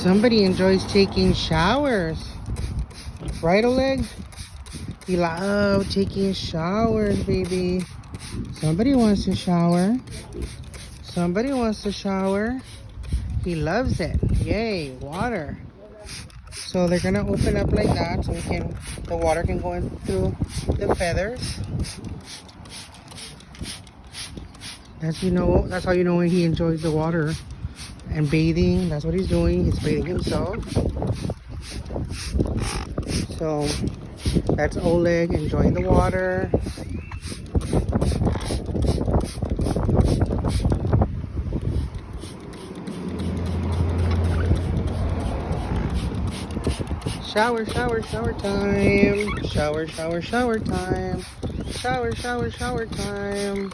Somebody enjoys taking showers. Right, Oleg? You love taking showers, baby. Somebody wants to shower. Somebody wants to shower. He loves it. Yay, water. So they're gonna open up like that so the water can go in through the feathers. That's how you know when he enjoys the water and bathing. That's what he's doing. He's bathing himself. So that's Oleg enjoying the water. Shower, shower, shower time. Shower, shower, shower time. Shower, shower, shower time.